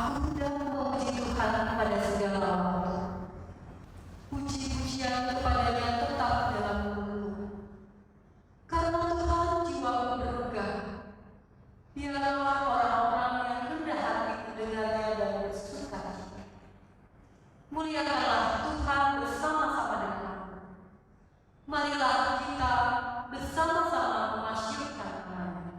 Aku dan memuji Tuhan pada segala waktu. Puji-pujian kepadanya tetap dalam mulutku. Karena Tuhan jiwaku berugah. Biarlah orang-orang yang rendah hati mendengarnya dan bersukacita. Muliakanlah Tuhan bersama-sama dengan aku. Marilah kita bersama-sama memasyurkan namanya.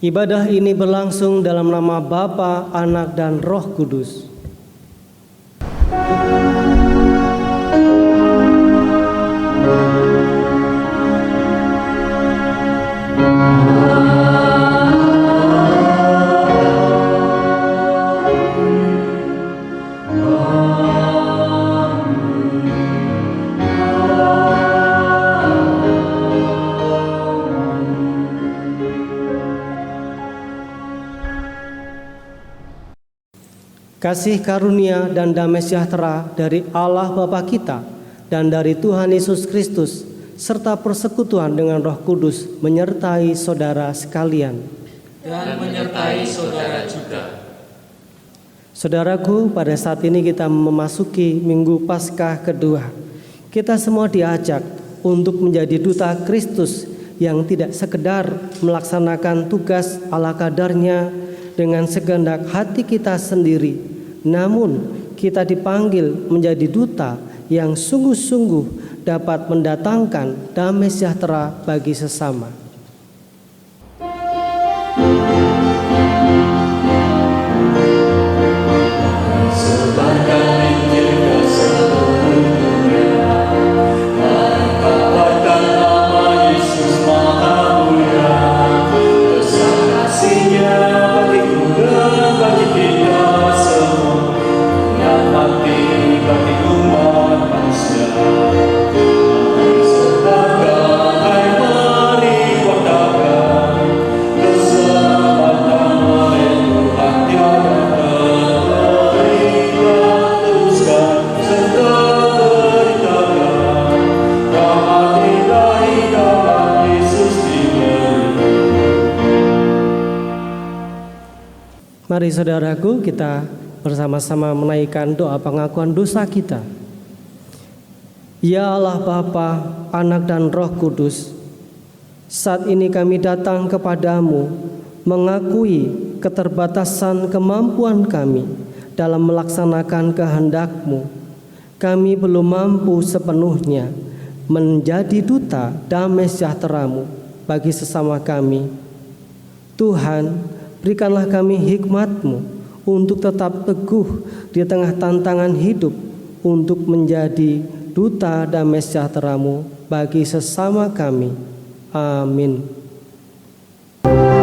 Ibadah ini berlangsung dalam nama Bapa, Anak, dan Roh Kudus. Kasih karunia dan damai sejahtera dari Allah Bapa kita dan dari Tuhan Yesus Kristus serta persekutuan dengan Roh Kudus menyertai saudara sekalian. Dan menyertai saudara juga. Saudaraku, pada saat ini kita memasuki Minggu Paskah kedua. Kita semua diajak untuk menjadi duta Kristus yang tidak sekedar melaksanakan tugas ala kadarnya dengan segenap hati kita sendiri, namun kita dipanggil menjadi duta yang sungguh-sungguh dapat mendatangkan damai sejahtera bagi sesama. Mari saudaraku, kita bersama-sama menaikkan doa pengakuan dosa kita. Ya Allah Bapa, Anak dan Roh Kudus, saat ini kami datang kepadamu mengakui keterbatasan kemampuan kami dalam melaksanakan kehendak-Mu. Kami belum mampu sepenuhnya menjadi duta damai sejahtera-Mu bagi sesama kami. Tuhan, berikanlah kami hikmat-Mu untuk tetap teguh di tengah tantangan hidup untuk menjadi duta damai sejahtera-Mu bagi sesama kami. Amin. Dia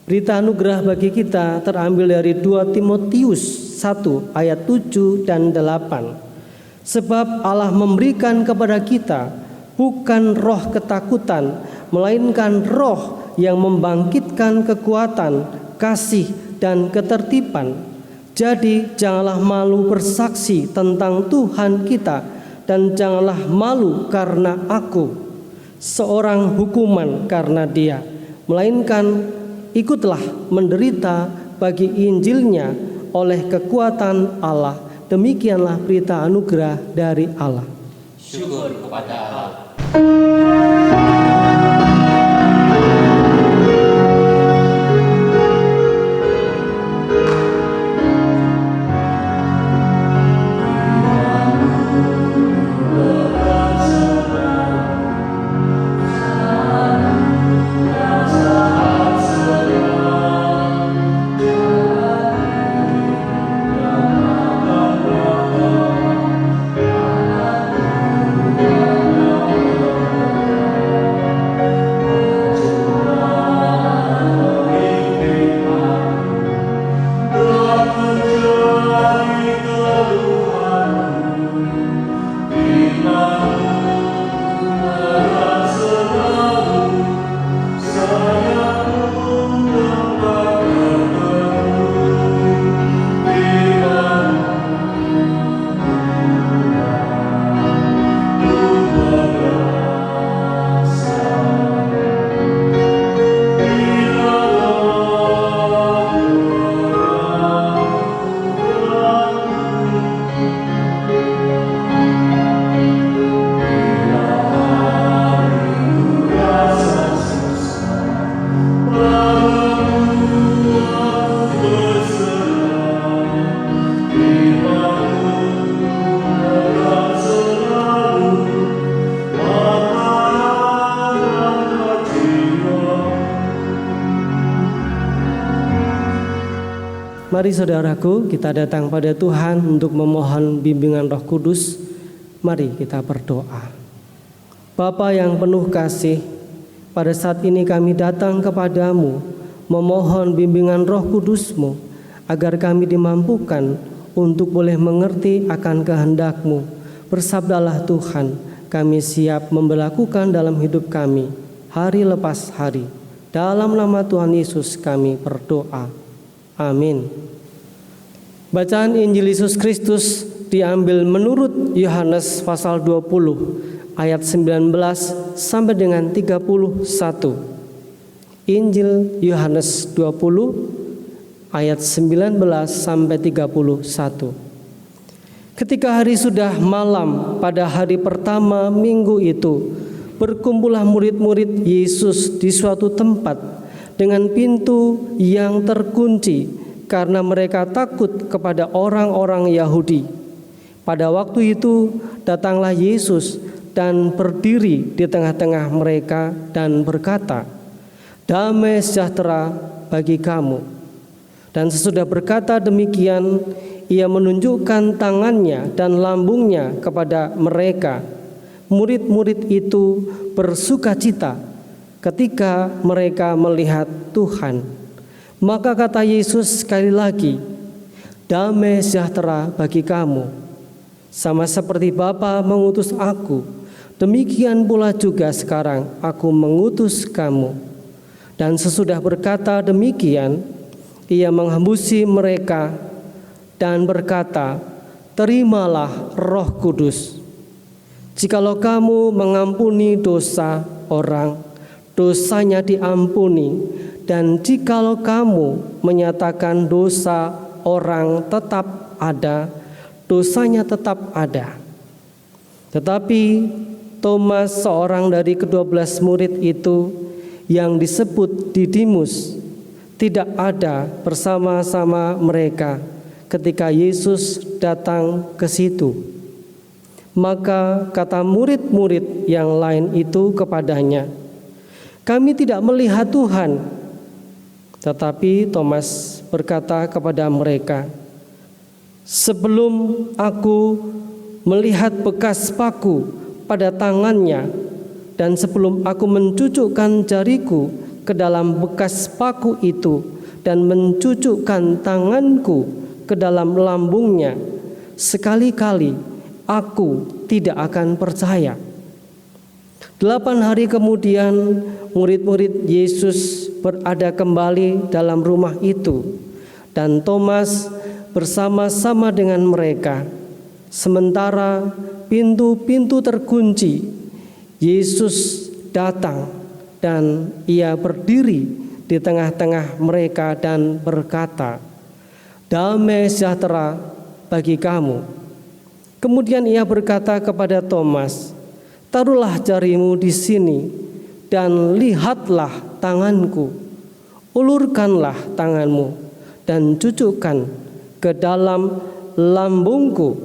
Berita anugerah bagi kita terambil dari 2 Timotius 1 ayat 7 dan 8. Sebab Allah memberikan kepada kita bukan roh ketakutan, melainkan roh yang membangkitkan kekuatan, kasih, dan ketertiban. Jadi janganlah malu bersaksi tentang Tuhan kita, dan janganlah malu karena aku, seorang hukuman karena Dia, melainkan ikutlah menderita bagi Injilnya oleh kekuatan Allah. Demikianlah berita anugerah dari Allah. Syukur kepada Allah. Mari saudaraku, kita datang pada Tuhan untuk memohon bimbingan Roh Kudus. Mari kita berdoa. Bapa yang penuh kasih, pada saat ini kami datang kepadamu memohon bimbingan Roh Kudus-Mu agar kami dimampukan untuk boleh mengerti akan kehendak-Mu. Bersabdalah Tuhan, kami siap memberlakukan dalam hidup kami hari lepas hari. Dalam nama Tuhan Yesus kami berdoa. Amin. Bacaan Injil Yesus Kristus diambil menurut Yohanes pasal 20 ayat 19 sampai dengan 31. Injil Yohanes 20 ayat 19 sampai 31. Ketika hari sudah malam pada hari pertama minggu itu, berkumpullah murid-murid Yesus di suatu tempat dengan pintu yang terkunci karena mereka takut kepada orang-orang Yahudi. Pada waktu itu datanglah Yesus dan berdiri di tengah-tengah mereka dan berkata, "Damai sejahtera bagi kamu." Dan sesudah berkata demikian, ia menunjukkan tangannya dan lambungnya kepada mereka. Murid-murid itu bersukacita ketika mereka melihat Tuhan. Maka kata Yesus sekali lagi, "Damai sejahtera bagi kamu. Sama seperti Bapa mengutus aku, demikian pula juga sekarang aku mengutus kamu." Dan sesudah berkata demikian, ia menghembusi mereka dan berkata, "Terimalah Roh Kudus. Jikalau kamu mengampuni dosa orang, dosanya diampuni, dan jikalau kamu menyatakan dosa orang tetap ada, dosanya tetap ada." Tetapi Thomas, seorang dari ke-12 murid itu yang disebut Didimus, tidak ada bersama-sama mereka ketika Yesus datang ke situ. Maka kata murid-murid yang lain itu kepadanya, "Kami tidak melihat Tuhan." Tetapi Thomas berkata kepada mereka, "Sebelum aku melihat bekas paku pada tangannya, dan sebelum aku mencucukkan jariku ke dalam bekas paku itu dan mencucukkan tanganku ke dalam lambungnya, sekali-kali aku tidak akan percaya." 8 hari kemudian murid-murid Yesus berada kembali dalam rumah itu, dan Thomas bersama-sama dengan mereka. Sementara pintu-pintu terkunci, Yesus datang dan ia berdiri di tengah-tengah mereka dan berkata, "Damai sejahtera bagi kamu." Kemudian ia berkata kepada Thomas, "Taruhlah jarimu di sini dan lihatlah tanganku. Ulurkanlah tanganmu dan cucukkan ke dalam lambungku,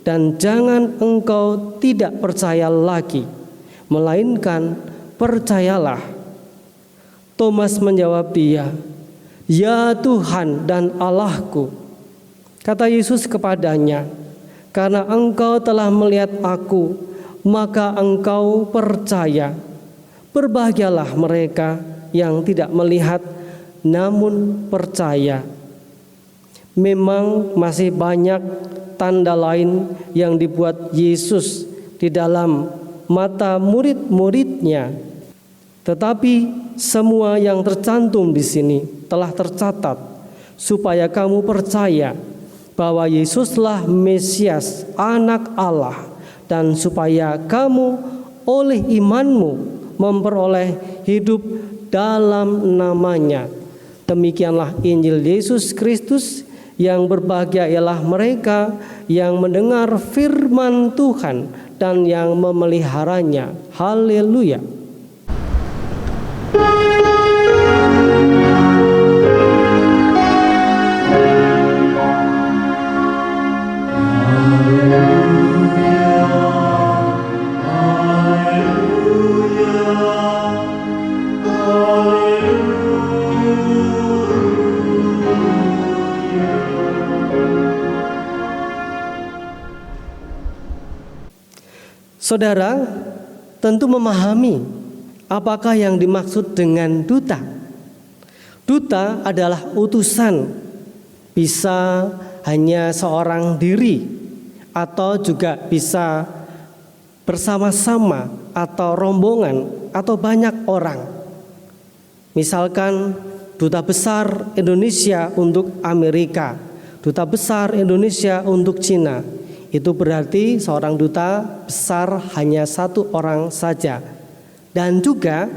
dan jangan engkau tidak percaya lagi, melainkan percayalah." Thomas menjawab dia, "Ya Tuhan dan Allahku." Kata Yesus kepadanya, "Karena engkau telah melihat aku, maka engkau percaya. Berbahagialah mereka yang tidak melihat namun percaya." Memang masih banyak tanda lain yang dibuat Yesus di dalam mata murid-muridnya, tetapi semua yang tercantum di sini telah tercatat supaya kamu percaya bahwa Yesuslah Mesias, Anak Allah, dan supaya kamu oleh imanmu memperoleh hidup dalam namanya. Demikianlah Injil Yesus Kristus. Yang berbahagia ialah mereka yang mendengar firman Tuhan dan yang memeliharanya. Haleluya. Saudara tentu memahami apakah yang dimaksud dengan duta. Duta adalah utusan, bisa hanya seorang diri atau juga bisa bersama-sama atau rombongan atau banyak orang. Misalkan duta besar Indonesia untuk Amerika, duta besar Indonesia untuk Cina. Itu berarti seorang duta besar hanya satu orang saja. Dan juga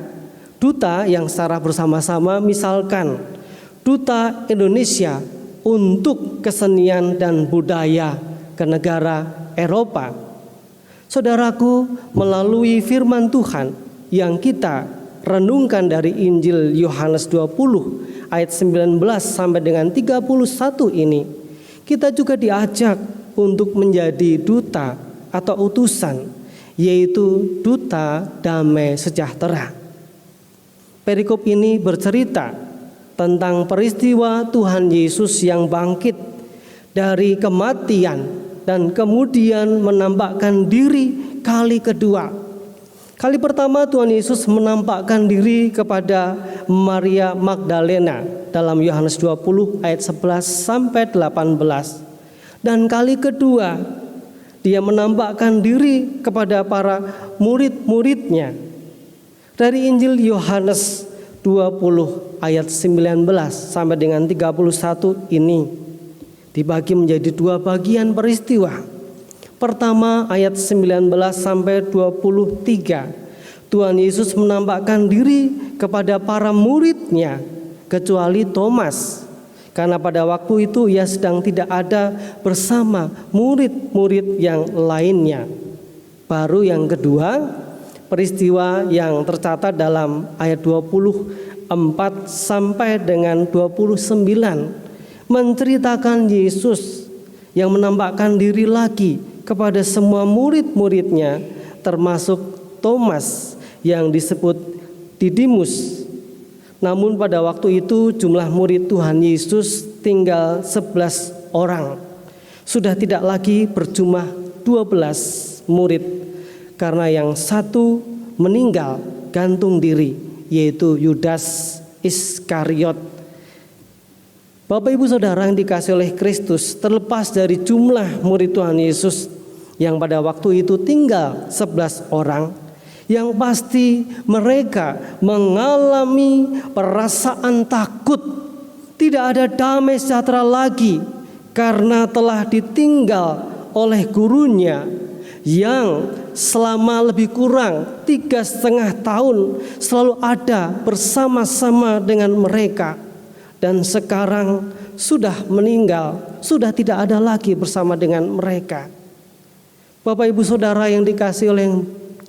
duta yang secara bersama-sama, misalkan duta Indonesia untuk kesenian dan budaya ke negara Eropa. Saudaraku, melalui firman Tuhan yang kita renungkan dari Injil Yohanes 20 ayat 19 sampai dengan 31 ini, kita juga diajak untuk menjadi duta atau utusan, yaitu duta damai sejahtera. Perikop ini bercerita tentang peristiwa Tuhan Yesus yang bangkit dari kematian dan kemudian menampakkan diri kali kedua. Kali pertama Tuhan Yesus menampakkan diri kepada Maria Magdalena dalam Yohanes 20 ayat 11 sampai 18. Dan kali kedua dia menampakkan diri kepada para murid-muridnya. Dari Injil Yohanes 20 ayat 19 sampai dengan 31 ini dibagi menjadi dua bagian peristiwa. Pertama ayat 19 sampai 23. Tuhan Yesus menampakkan diri kepada para muridnya kecuali Thomas. Karena pada waktu itu ia sedang tidak ada bersama murid-murid yang lainnya. Baru yang kedua, peristiwa yang tercatat dalam ayat 24 sampai dengan 29 menceritakan Yesus yang menampakkan diri lagi kepada semua murid-muridnya, termasuk Thomas yang disebut Didimus. Namun pada waktu itu jumlah murid Tuhan Yesus tinggal 11 orang. Sudah tidak lagi berjumlah 12 murid, karena yang satu meninggal gantung diri, yaitu Yudas Iskariot. Bapak Ibu Saudara yang dikasihi oleh Kristus, terlepas dari jumlah murid Tuhan Yesus yang pada waktu itu tinggal 11 orang, yang pasti mereka mengalami perasaan takut. Tidak ada damai sejahtera lagi karena telah ditinggal oleh gurunya yang selama lebih kurang 3,5 tahun selalu ada bersama-sama dengan mereka, dan sekarang sudah meninggal, sudah tidak ada lagi bersama dengan mereka. Bapak Ibu Saudara yang dikasihi oleh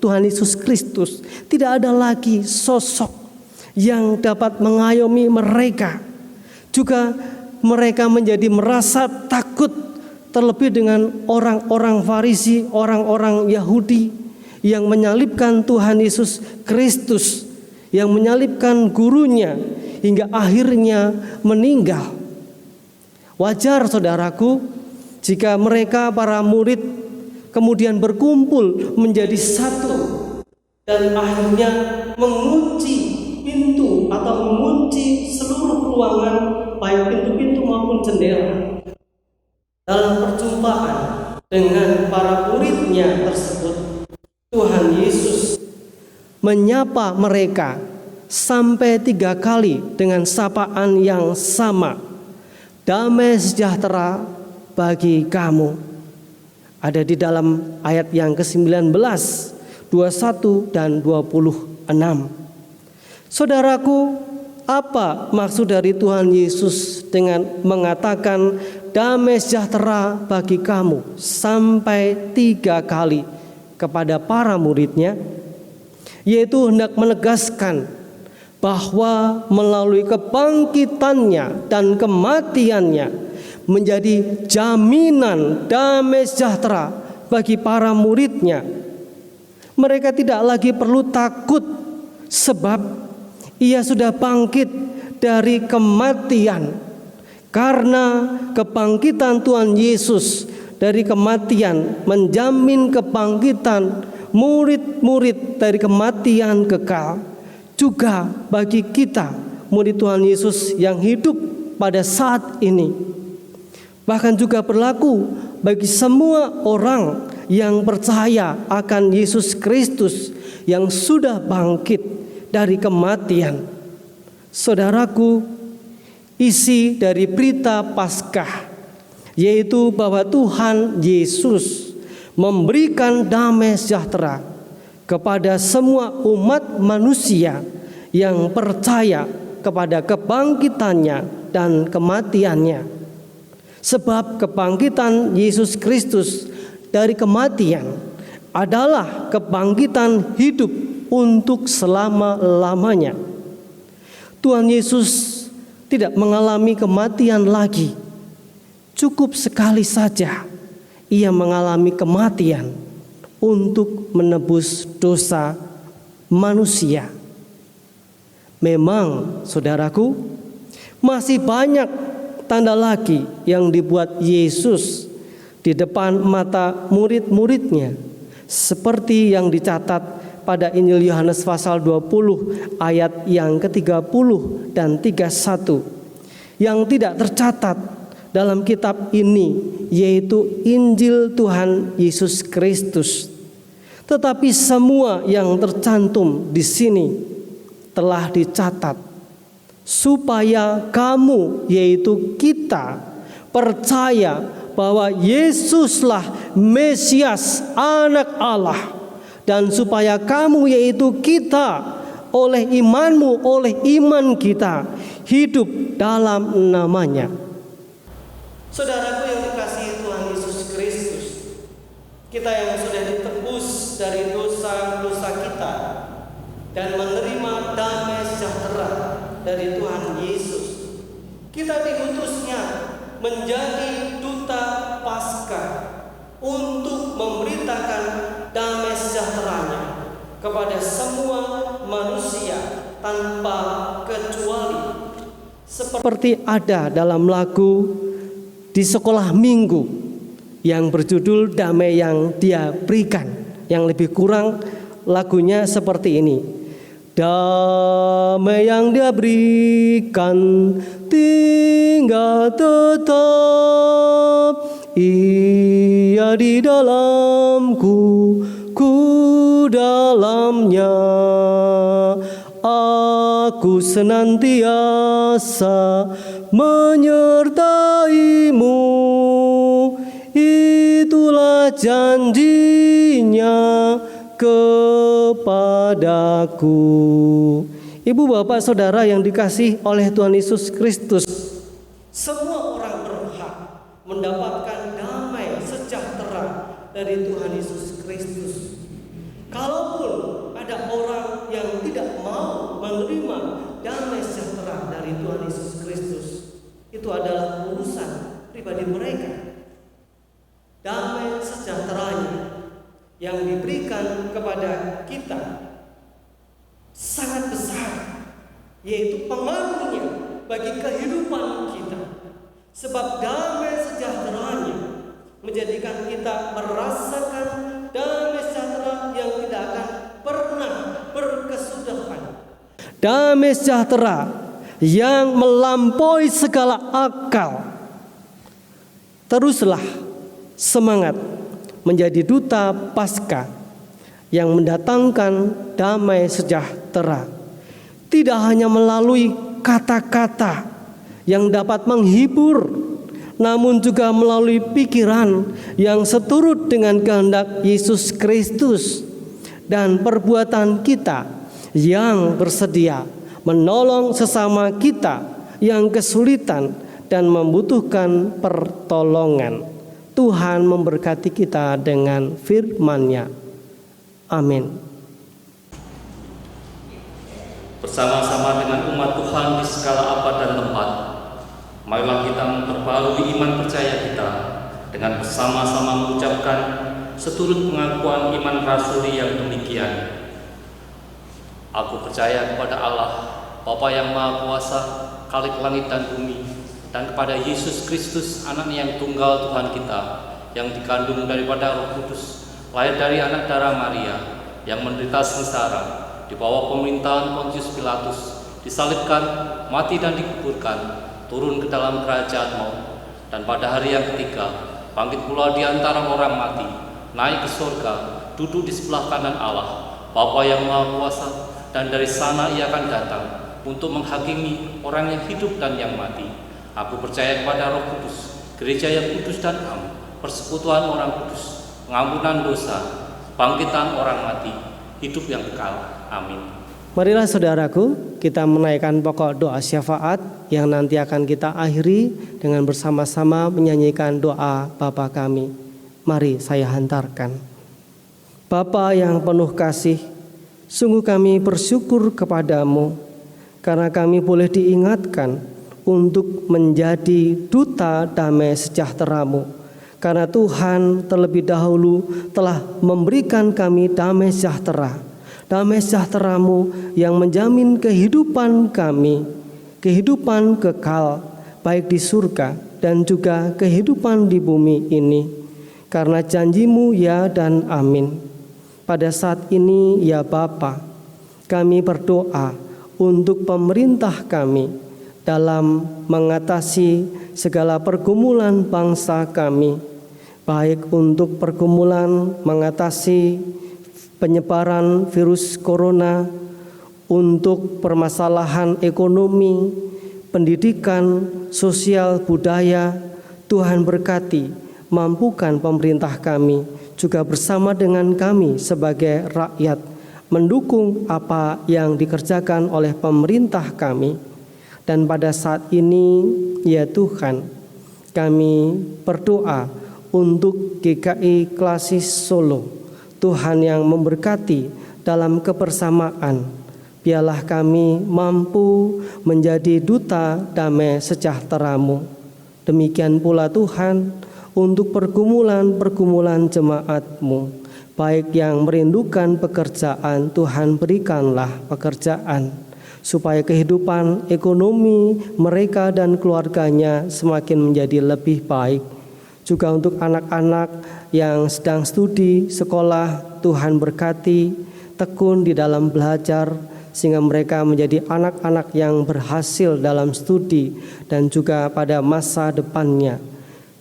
Tuhan Yesus Kristus, tidak ada lagi sosok yang dapat mengayomi mereka. Juga mereka menjadi merasa takut, terlebih dengan orang-orang Farisi, orang-orang Yahudi yang menyalibkan Tuhan Yesus Kristus, yang menyalibkan gurunya hingga akhirnya meninggal. Wajar saudaraku jika mereka para murid kemudian berkumpul menjadi satu dan akhirnya mengunci pintu atau mengunci seluruh ruangan, baik pintu-pintu maupun jendela. Dalam perjumpaan dengan para muridnya tersebut, Tuhan Yesus menyapa mereka sampai 3 kali dengan sapaan yang sama. Damai sejahtera bagi kamu. Ada di dalam ayat yang ke-19, 21 dan 26. Saudaraku, apa maksud dari Tuhan Yesus dengan mengatakan damai sejahtera bagi kamu sampai 3 kali kepada para muridnya? Yaitu hendak menegaskan bahwa melalui kebangkitannya dan kematiannya menjadi jaminan damai sejahtera bagi para muridnya. Mereka tidak lagi perlu takut sebab Ia sudah bangkit dari kematian. Karena kebangkitan Tuhan Yesus dari kematian menjamin kebangkitan murid-murid dari kematian kekal. Juga bagi kita murid Tuhan Yesus yang hidup pada saat ini. Bahkan juga berlaku bagi semua orang yang percaya akan Yesus Kristus yang sudah bangkit dari kematian. Saudaraku, isi dari berita Paskah yaitu bahwa Tuhan Yesus memberikan damai sejahtera kepada semua umat manusia yang percaya kepada kebangkitannya dan kematiannya. Sebab kebangkitan Yesus Kristus dari kematian adalah kebangkitan hidup untuk selama-lamanya. Tuhan Yesus tidak mengalami kematian lagi. Cukup sekali saja Ia mengalami kematian untuk menebus dosa manusia. Memang, saudaraku, masih banyak tanda lagi yang dibuat Yesus di depan mata murid-muridnya, seperti yang dicatat pada Injil Yohanes pasal 20 ayat yang ke-30 dan 31 yang tidak tercatat dalam kitab ini, yaitu Injil Tuhan Yesus Kristus. Tetapi semua yang tercantum di sini telah dicatat supaya kamu, yaitu kita, percaya bahwa Yesuslah Mesias, Anak Allah, dan supaya kamu, yaitu kita, oleh imanmu, oleh iman kita, hidup dalam namanya. Saudaraku yang dikasihi Tuhan Yesus Kristus, kita yang sudah ditebus dari dosa-dosa kita dan menerima damai sejahtera dari Tuhan Yesus, kita diutusnya menjadi duta Paskah untuk memberitakan damai sejahteranya kepada semua manusia tanpa kecuali. Seperti ada dalam lagu di sekolah minggu yang berjudul Damai yang Dia Berikan, yang lebih kurang lagunya seperti ini. Damai yang Dia berikan tinggal tetap. Ia di dalamku, ku dalamnya. Aku senantiasa menyertaimu. Itulah janjinya kepadaku. Ibu, bapak, saudara yang dikasihi oleh Tuhan Yesus Kristus, semua orang berhak mendapatkan damai sejahtera dari Tuhan Yesus Kristus. Kalaupun ada orang yang tidak mau menerima damai sejahtera dari Tuhan Yesus Kristus, itu adalah urusan pribadi mereka. Damai sejahteranya yang diberikan kepada kita sangat besar, yaitu pengaruhnya bagi kehidupan kita. Sebab damai sejahteranya menjadikan kita merasakan damai sejahtera yang tidak akan pernah berkesudahan. Damai sejahtera yang melampaui segala akal. Teruslah semangat menjadi duta Paskah yang mendatangkan damai sejahtera. Tidak hanya melalui kata-kata yang dapat menghibur, namun juga melalui pikiran yang seturut dengan kehendak Yesus Kristus dan perbuatan kita yang bersedia menolong sesama kita yang kesulitan dan membutuhkan pertolongan. Tuhan memberkati kita dengan firman-Nya. Amin. Bersama-sama dengan umat Tuhan di segala abad dan tempat, marilah kita memperbarui iman percaya kita dengan bersama-sama mengucapkan seturut pengakuan iman rasuli yang demikian. Aku percaya kepada Allah, Bapa yang Maha Kuasa, Khalik langit dan bumi, dan kepada Yesus Kristus, Anak-Nya yang tunggal Tuhan kita, yang dikandung daripada Roh Kudus, lahir dari anak darah Maria, yang menderita sengsara di bawah pemerintahan Pontius Pilatus, disalibkan, mati dan dikuburkan, turun ke dalam kerajaan maut, dan pada hari yang ketiga bangkit pula di antara orang mati, naik ke surga, duduk di sebelah kanan Allah, Bapa yang Maha Kuasa, dan dari sana Ia akan datang untuk menghakimi orang yang hidup dan yang mati. Aku percaya kepada Roh Kudus, gereja yang kudus dan am, persekutuan orang kudus, pengampunan dosa, bangkitan orang mati, hidup yang kekal. Amin. Marilah saudaraku, kita menaikkan pokok doa syafaat yang nanti akan kita akhiri dengan bersama-sama menyanyikan doa Bapa kami. Mari saya hantarkan. Bapa yang penuh kasih, sungguh kami bersyukur kepadamu karena kami boleh diingatkan untuk menjadi duta damai sejahtera-Mu. Karena Tuhan terlebih dahulu telah memberikan kami damai sejahtera. Damai sejahtera-Mu yang menjamin kehidupan kami, kehidupan kekal, baik di surga dan juga kehidupan di bumi ini. Karena janji-Mu ya dan amin. Pada saat ini ya Bapa, kami berdoa untuk pemerintah kami, dalam mengatasi segala pergumulan bangsa kami, baik untuk pergumulan mengatasi penyebaran virus corona, untuk permasalahan ekonomi, pendidikan, sosial, budaya. Tuhan berkati, mampukan pemerintah kami juga bersama dengan kami sebagai rakyat mendukung apa yang dikerjakan oleh pemerintah kami. Dan pada saat ini, ya Tuhan, kami berdoa untuk GKI Klasis Solo. Tuhan yang memberkati dalam kebersamaan. Biarlah kami mampu menjadi duta damai sejahtera-Mu. Demikian pula Tuhan, untuk pergumulan-pergumulan jemaat-Mu, baik yang merindukan pekerjaan, Tuhan berikanlah pekerjaan, supaya kehidupan ekonomi mereka dan keluarganya semakin menjadi lebih baik. Juga untuk anak-anak yang sedang studi sekolah, Tuhan berkati, tekun di dalam belajar, sehingga mereka menjadi anak-anak yang berhasil dalam studi dan juga pada masa depannya.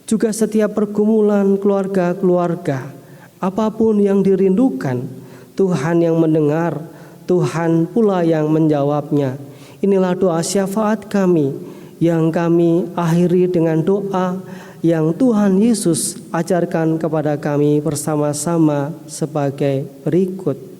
Juga setiap pergumulan keluarga-keluarga, apapun yang dirindukan, Tuhan yang mendengar, Tuhan pula yang menjawabnya. Inilah doa syafaat kami yang kami akhiri dengan doa yang Tuhan Yesus ajarkan kepada kami bersama-sama sebagai berikut.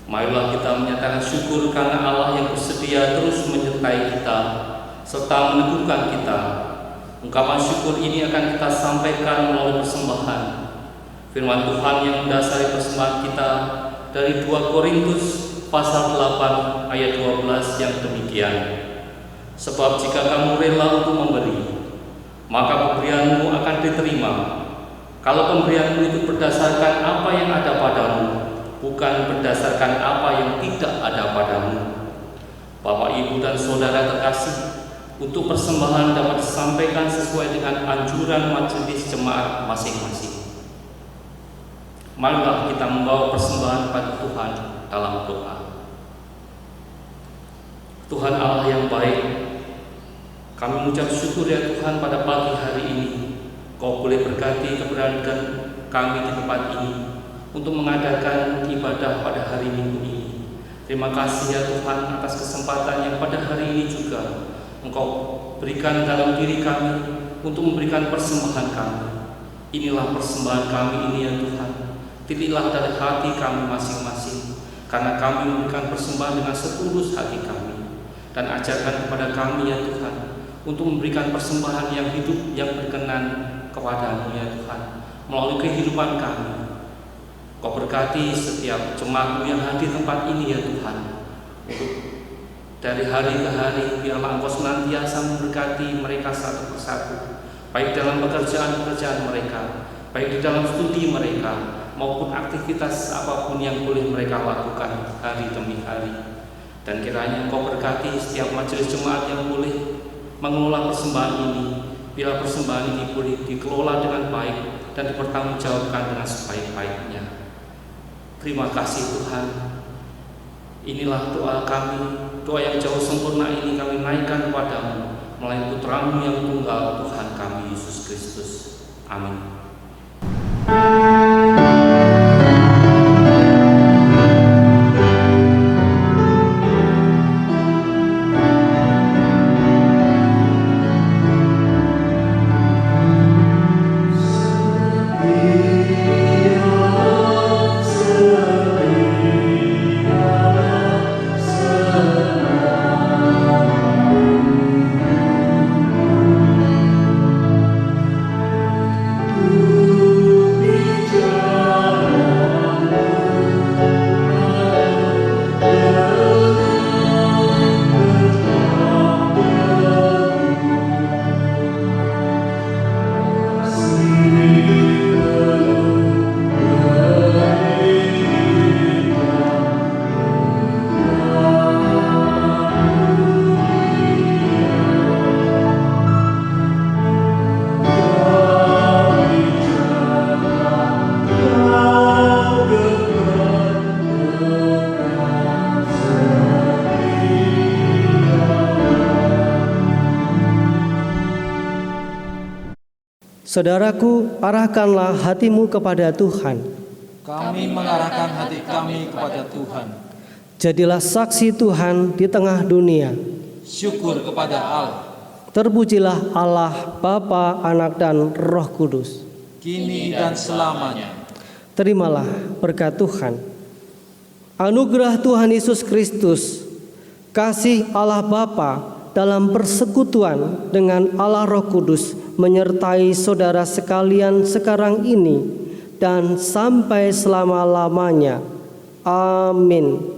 Marilah kita menyatakan syukur karena Allah yang bersedia terus menyertai kita serta meneguhkan kita. Ungkapan syukur ini akan kita sampaikan melalui persembahan. Firman Tuhan yang mendasari persembahan kita dari 2 Korintus pasal 8 ayat 12 yang demikian. Sebab jika kamu rela untuk memberi, maka pemberianmu akan diterima. Kalau pemberianmu itu berdasarkan apa yang ada padamu, bukan berdasarkan apa yang tidak ada padamu. Bapak, Ibu, dan Saudara terkasih, untuk persembahan dapat disampaikan sesuai dengan anjuran majelis jemaat masing-masing. Marilah kita membawa persembahan pada Tuhan dalam doa. Tuhan Allah yang baik, kami mengucap syukur ya Tuhan pada pagi hari ini. Kau boleh berkati keberadaan kami di tempat ini untuk mengadakan ibadah pada hari Minggu ini. Terima kasih ya Tuhan atas kesempatan yang pada hari ini juga Engkau berikan dalam diri kami untuk memberikan persembahan kami. Inilah persembahan kami ini ya Tuhan. Pilihlah dari hati kami masing-masing, karena kami memberikan persembahan dengan setulus hati kami. Dan ajarkan kepada kami ya Tuhan untuk memberikan persembahan yang hidup, yang berkenan kepadamu ya Tuhan, melalui kehidupan kami. Kau berkati setiap jemaat yang hadir tempat ini ya Tuhan. Untuk dari hari ke hari, biarlah Engkau senantiasa memberkati mereka satu persatu, baik dalam pekerjaan-pekerjaan mereka, baik di dalam studi mereka, maupun aktivitas apapun yang boleh mereka lakukan hari demi hari. Dan kiranya Engkau berkati setiap majelis jemaat yang boleh mengelola persembahan ini. Bila persembahan ini boleh dikelola dengan baik dan dipertanggungjawabkan dengan sebaik-baiknya. Terima kasih Tuhan. Inilah doa kami, doa yang jauh sempurna ini kami naikkan kepadamu melalui Putramu yang tunggal, Tuhan kami Yesus Kristus. Amin. Saudaraku, arahkanlah hatimu kepada Tuhan. Kami mengarahkan hati kami kepada Tuhan. Jadilah saksi Tuhan di tengah dunia. Syukur kepada Allah, Terpujilah Allah, Bapa, Anak, dan Roh Kudus. kini dan selamanya. Terimalah berkat Tuhan. Anugerah Tuhan Yesus Kristus, kasih Allah Bapa dalam persekutuan dengan Allah Roh Kudus menyertai saudara sekalian sekarang ini dan sampai selama-lamanya. Amin.